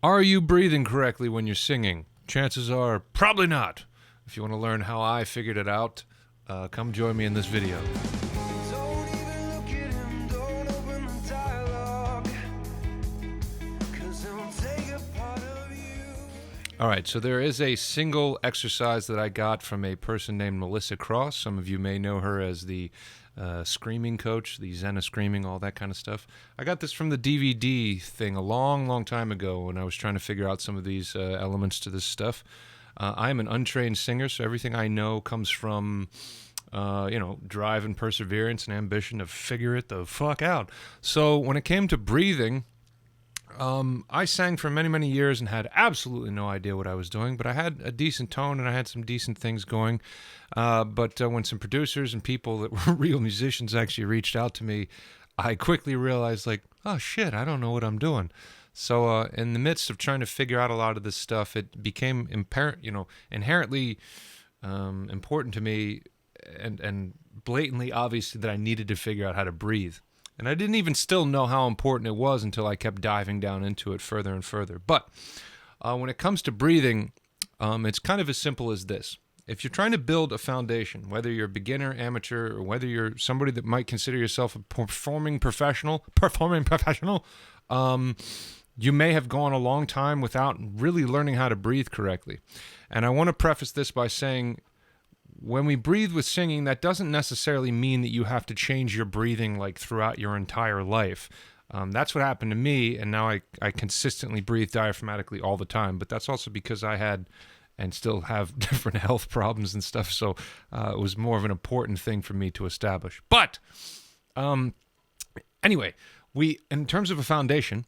Are you breathing correctly when you're singing? Chances are probably not. If you want to learn how I figured it out, come join me in this video. Don't even look at him, don't open the dialogue, 'cause he'll take a part of you. All right, so there is a single exercise that I got from a person named Melissa Cross. Some of you may know her as the screaming coach, the Zen of Screaming, all that kind of stuff. I got this from the DVD thing a long time ago when I was trying to figure out some of these elements to this stuff. I am an untrained singer, so everything I know comes from, drive and perseverance and ambition to figure it the fuck out. So when it came to breathing, I sang for many years and had absolutely no idea what I was doing, but I had a decent tone and I had some decent things going. But when some producers and people that were real musicians actually reached out to me, I quickly realized, like, oh shit, I don't know what I'm doing. So in the midst of trying to figure out a lot of this stuff, it became inherently important to me and blatantly obvious that I needed to figure out how to breathe. And I didn't even still know how important it was until I kept diving down into it further and further. But when it comes to breathing, it's kind of as simple as this. If you're trying to build a foundation, whether you're a beginner, amateur, or whether you're somebody that might consider yourself a performing professional, you may have gone a long time without really learning how to breathe correctly. And I want to preface this by saying, when we breathe with singing, that doesn't necessarily mean that you have to change your breathing like throughout your entire life. That's what happened to me, and now I consistently breathe diaphragmatically all the time. But that's also because I had and still have different health problems and stuff, so it was more of an important thing for me to establish. But anyway, in terms of a foundation,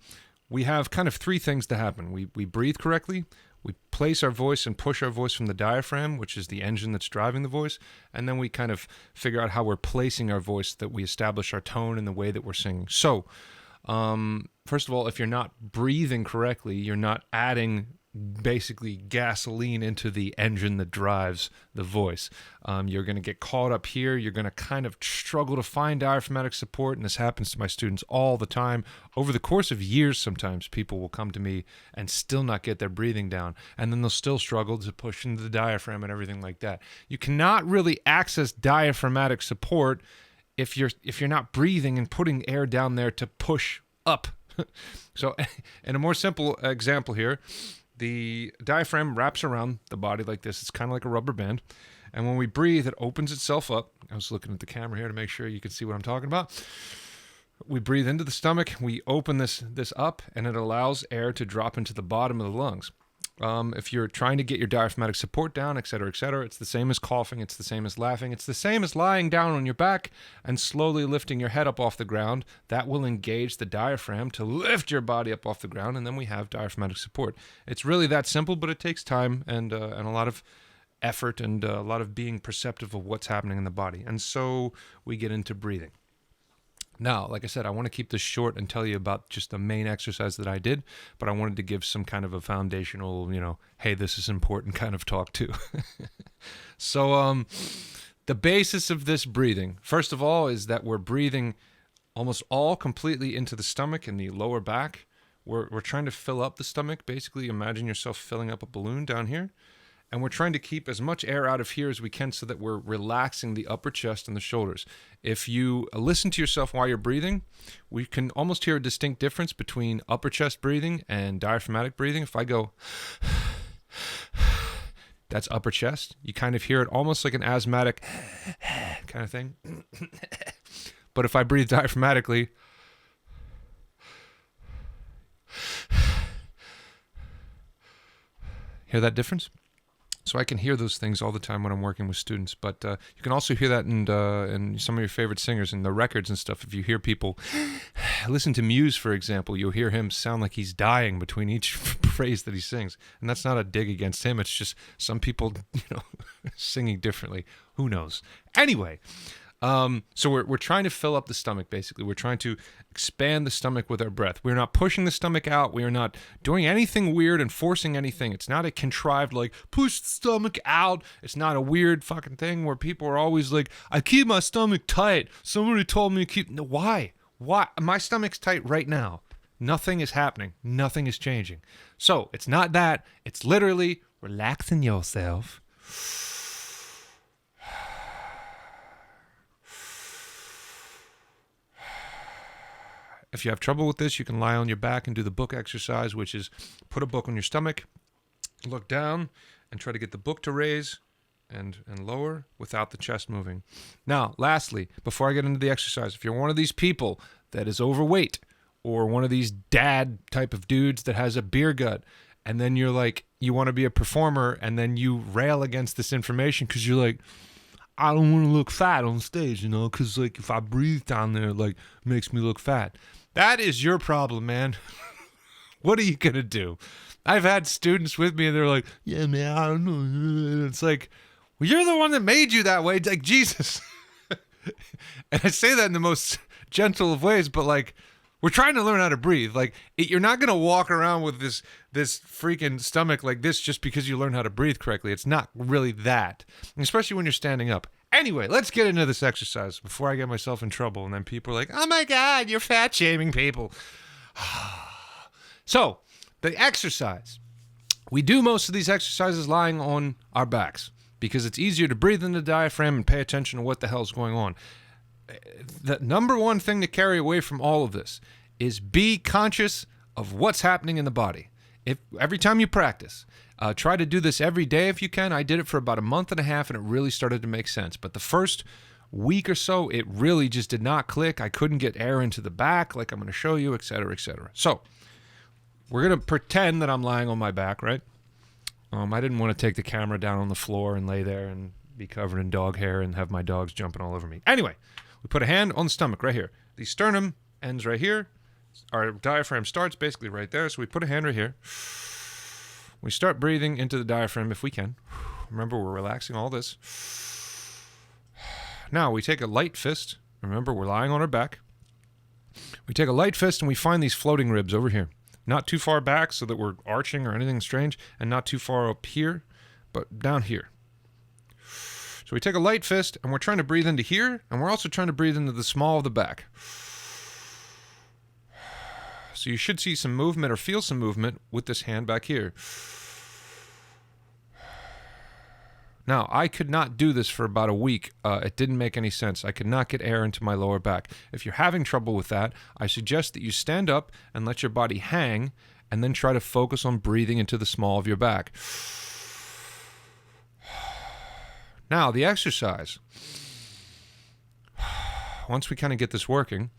we have kind of three things to happen. We breathe correctly. We place our voice and push our voice from the diaphragm, which is the engine that's driving the voice, and then we kind of figure out how we're placing our voice, that we establish our tone in the way that we're singing. So, first of all, if you're not breathing correctly, you're not adding basically gasoline into the engine that drives the voice. You're going to get caught up here. You're going to kind of struggle to find diaphragmatic support, and this happens to my students all the time. Over the course of years, sometimes people will come to me and still not get their breathing down, and then they'll still struggle to push into the diaphragm and everything like that. You cannot really access diaphragmatic support if you're not breathing and putting air down there to push up. So, in a more simple example here, the diaphragm wraps around the body like this. It's kind of like a rubber band. And when we breathe, it opens itself up. I was looking at the camera here to make sure you can see what I'm talking about. We breathe into the stomach. We open this up, and it allows air to drop into the bottom of the lungs. If you're trying to get your diaphragmatic support down, et cetera, it's the same as coughing. It's the same as laughing. It's the same as lying down on your back and slowly lifting your head up off the ground. That will engage the diaphragm to lift your body up off the ground, and then we have diaphragmatic support. It's really that simple, but it takes time and a lot of effort and a lot of being perceptive of what's happening in the body. And so we get into breathing. Now, like I said, I want to keep this short and tell you about just the main exercise that I did, but I wanted to give some kind of a foundational, hey, this is important kind of talk too. So the basis of this breathing, first of all, is that we're breathing almost all completely into the stomach and the lower back. We're trying to fill up the stomach. Basically, imagine yourself filling up a balloon down here. And we're trying to keep as much air out of here as we can so that we're relaxing the upper chest and the shoulders. If you listen to yourself while you're breathing, we can almost hear a distinct difference between upper chest breathing and diaphragmatic breathing. If I go, that's upper chest. You kind of hear it almost like an asthmatic kind of thing. But if I breathe diaphragmatically, hear that difference? So I can hear those things all the time when I'm working with students. But you can also hear that in some of your favorite singers and the records and stuff. If you hear people, listen to Muse, for example, you'll hear him sound like he's dying between each phrase that he sings. And that's not a dig against him. It's just some people, singing differently. Who knows? Anyway, so we're trying to fill up the stomach, basically. We're trying to expand the stomach with our breath. We're not pushing the stomach out. We are not doing anything weird and forcing anything. It's not a contrived, like, push the stomach out. It's not a weird fucking thing where people are always like, I keep my stomach tight. Somebody told me to keep... No, why? My stomach's tight right now. Nothing is happening. Nothing is changing. So it's not that. It's literally relaxing yourself. If you have trouble with this, you can lie on your back and do the book exercise, which is put a book on your stomach, look down, and try to get the book to raise and lower without the chest moving. Now, lastly, before I get into the exercise, if you're one of these people that is overweight or one of these dad type of dudes that has a beer gut, and then you're like, you want to be a performer, and then you rail against this information because you're like, I don't want to look fat on stage, you know, because like if I breathe down there, like it makes me look fat. That is your problem, man. What are you going to do? I've had students with me and they're like, yeah, man, I don't know. It's like, well, you're the one that made you that way. It's like, Jesus. And I say that in the most gentle of ways, but like, we're trying to learn how to breathe. Like, you're not going to walk around with this freaking stomach like this just because you learn how to breathe correctly. It's not really that, especially when you're standing up. Anyway, let's get into this exercise before I get myself in trouble. And then people are like, oh my God, you're fat shaming people. So, the exercise. We do most of these exercises lying on our backs because it's easier to breathe in the diaphragm and pay attention to what the hell's going on. The number one thing to carry away from all of this is be conscious of what's happening in the body. If every time you practice, try to do this every day if you can. I did it for about a month and a half, and it really started to make sense. But the first week or so, it really just did not click. I couldn't get air into the back like I'm going to show you, et cetera, et cetera. So we're going to pretend that I'm lying on my back, right? I didn't want to take the camera down on the floor and lay there and be covered in dog hair and have my dogs jumping all over me. Anyway, we put a hand on the stomach right here. The sternum ends right here. Our diaphragm starts basically right there. So we put a hand right here. We start breathing into the diaphragm if we can. Remember, we're relaxing all this. Now we take a light fist. Remember, we're lying on our back. We take a light fist and we find these floating ribs over here. Not too far back so that we're arching or anything strange, and not too far up here, but down here. So we take a light fist and we're trying to breathe into here, and we're also trying to breathe into the small of the back. So you should see some movement or feel some movement with this hand back here. Now, I could not do this for about a week. It didn't make any sense. I could not get air into my lower back. If you're having trouble with that, I suggest that you stand up and let your body hang, and then try to focus on breathing into the small of your back. Now, the exercise. Once we kind of get this working,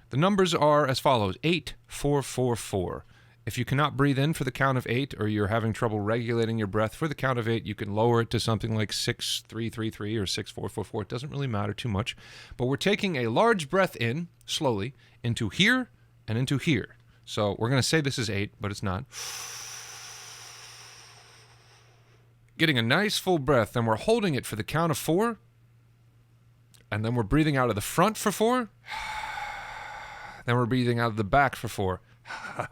the numbers are as follows: 8, 4, 4, 4. If you cannot breathe in for the count of 8, or you're having trouble regulating your breath for the count of 8, you can lower it to something like 6, 3, 3, 3, or 6, 4, 4, 4. It doesn't really matter too much. But we're taking a large breath in, slowly, into here and into here. So we're going to say this is 8, but it's not. Getting a nice full breath, then we're holding it for the count of 4. And then we're breathing out of the front for 4. Then we're breathing out of the back for 4.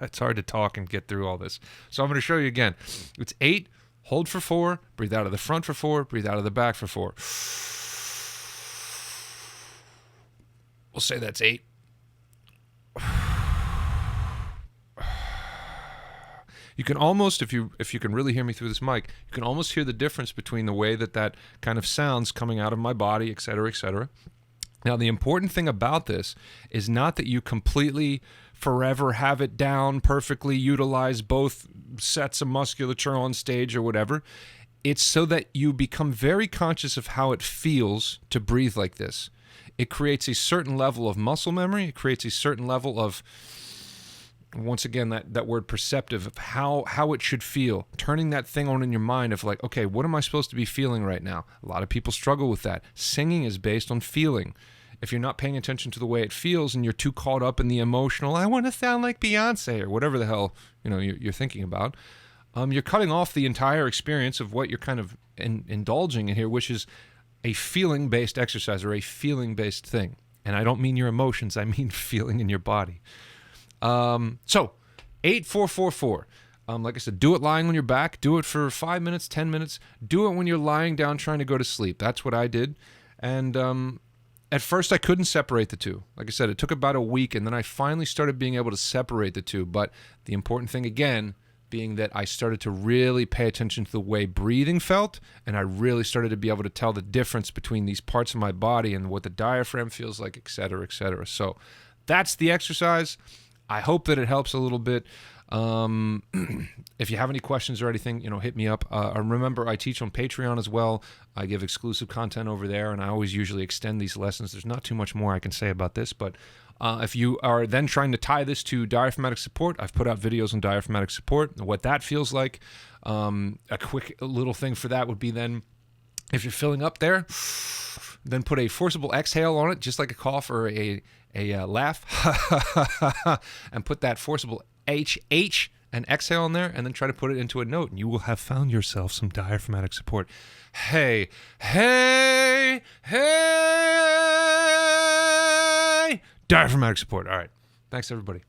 It's hard to talk and get through all this. So I'm going to show you again. It's 8, hold for 4, breathe out of the front for 4, breathe out of the back for 4. We'll say that's 8. You can almost, if you can really hear me through this mic, you can almost hear the difference between the way that kind of sounds coming out of my body, et cetera, et cetera. Now, the important thing about this is not that you completely forever have it down, perfectly utilize both sets of musculature on stage or whatever. It's so that you become very conscious of how it feels to breathe like this. It creates a certain level of muscle memory. It creates a certain level of, once again, that word perceptive, of how it should feel. Turning that thing on in your mind of like, okay, what am I supposed to be feeling right now? A lot of people struggle with that. Singing is based on feeling. If you're not paying attention to the way it feels and you're too caught up in the emotional, I want to sound like Beyonce or whatever the hell you're thinking about, you're cutting off the entire experience of what you're kind of indulging in here, which is a feeling-based exercise or a feeling-based thing. And I don't mean your emotions, I mean feeling in your body. So 8, 4, 4, 4. Like I said, do it lying on your back. Do it for 5 minutes, 10 minutes. Do it when you're lying down trying to go to sleep. That's what I did. And At first, I couldn't separate the two. Like I said, it took about a week, and then I finally started being able to separate the two. But the important thing, again, being that I started to really pay attention to the way breathing felt, and I really started to be able to tell the difference between these parts of my body and what the diaphragm feels like, et cetera, et cetera. So that's the exercise. I hope that it helps a little bit. If you have any questions or anything, hit me up. Remember, I teach on Patreon as well. I give exclusive content over there, and I always usually extend these lessons. There's not too much more I can say about this, but if you are then trying to tie this to diaphragmatic support, I've put out videos on diaphragmatic support and what that feels like. A quick little thing for that would be then, if you're filling up there, then put a forcible exhale on it, just like a cough or a laugh, and put that forcible H and exhale in there, and then try to put it into a note, and you will have found yourself some diaphragmatic support. Hey, hey, hey! Diaphragmatic support. All right. Thanks, everybody.